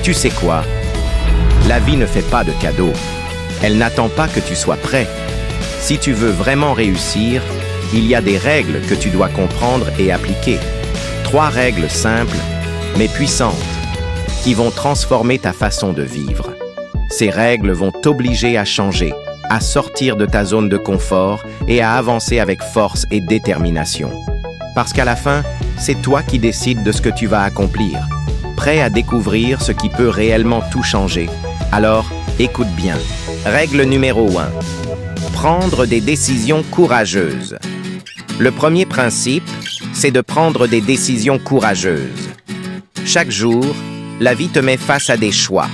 Tu sais quoi? La vie ne fait pas de cadeaux. Elle n'attend pas que tu sois prêt. Si tu veux vraiment réussir, il y a des règles que tu dois comprendre et appliquer. 3 règles simples, mais puissantes, qui vont transformer ta façon de vivre. Ces règles vont t'obliger à changer, à sortir de ta zone de confort et à avancer avec force et détermination. Parce qu'à la fin, c'est toi qui décides de ce que tu vas accomplir. Prêt à découvrir ce qui peut réellement tout changer. Alors, écoute bien. Règle numéro 1. Prendre des décisions courageuses. Le premier principe, c'est de prendre des décisions courageuses. Chaque jour, la vie te met face à des choix.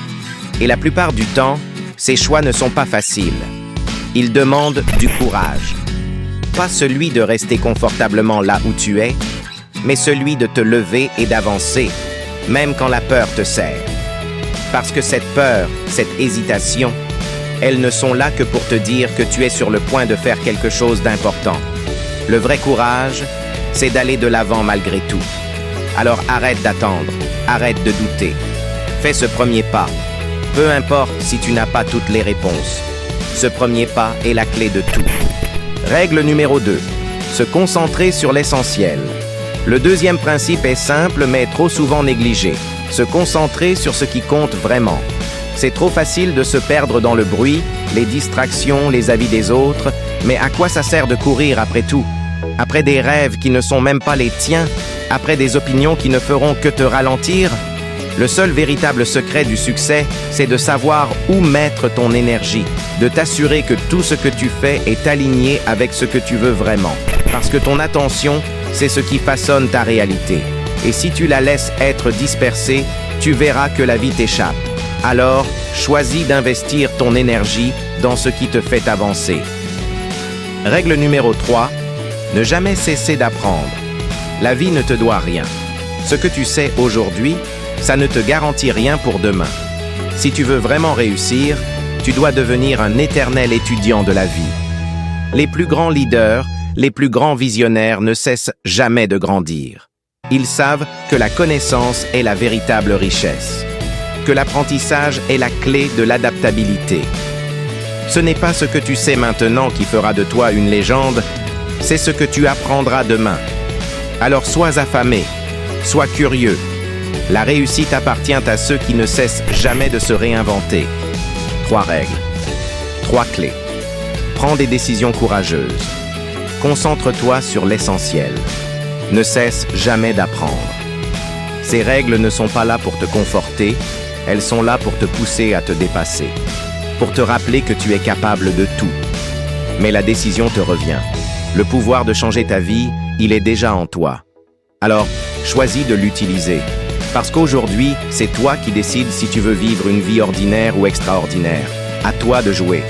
Et la plupart du temps, ces choix ne sont pas faciles. Ils demandent du courage. Pas celui de rester confortablement là où tu es, mais celui de te lever et d'avancer, même quand la peur te serre. Parce que cette peur, cette hésitation, elles ne sont là que pour te dire que tu es sur le point de faire quelque chose d'important. Le vrai courage, c'est d'aller de l'avant malgré tout. Alors arrête d'attendre, arrête de douter. Fais ce premier pas. Peu importe si tu n'as pas toutes les réponses. Ce premier pas est la clé de tout. Règle numéro 2. Se concentrer sur l'essentiel. Le deuxième principe est simple mais trop souvent négligé. Se concentrer sur ce qui compte vraiment. C'est trop facile de se perdre dans le bruit, les distractions, les avis des autres, mais à quoi ça sert de courir après tout? Après des rêves qui ne sont même pas les tiens? Après des opinions qui ne feront que te ralentir? Le seul véritable secret du succès, c'est de savoir où mettre ton énergie, de t'assurer que tout ce que tu fais est aligné avec ce que tu veux vraiment. Parce que ton attention, c'est ce qui façonne ta réalité. Et si tu la laisses être dispersée, tu verras que la vie t'échappe. Alors, choisis d'investir ton énergie dans ce qui te fait avancer. Règle numéro 3. Ne jamais cesser d'apprendre. La vie ne te doit rien. Ce que tu sais aujourd'hui, ça ne te garantit rien pour demain. Si tu veux vraiment réussir, tu dois devenir un éternel étudiant de la vie. Les plus grands leaders, les plus grands visionnaires ne cessent jamais de grandir. Ils savent que la connaissance est la véritable richesse, que l'apprentissage est la clé de l'adaptabilité. Ce n'est pas ce que tu sais maintenant qui fera de toi une légende, c'est ce que tu apprendras demain. Alors sois affamé, sois curieux. La réussite appartient à ceux qui ne cessent jamais de se réinventer. 3 règles, 3 clés. Prends des décisions courageuses. Concentre-toi sur l'essentiel. Ne cesse jamais d'apprendre. Ces règles ne sont pas là pour te conforter, elles sont là pour te pousser à te dépasser, pour te rappeler que tu es capable de tout. Mais la décision te revient. Le pouvoir de changer ta vie, il est déjà en toi. Alors, choisis de l'utiliser. Parce qu'aujourd'hui, c'est toi qui décides si tu veux vivre une vie ordinaire ou extraordinaire. À toi de jouer.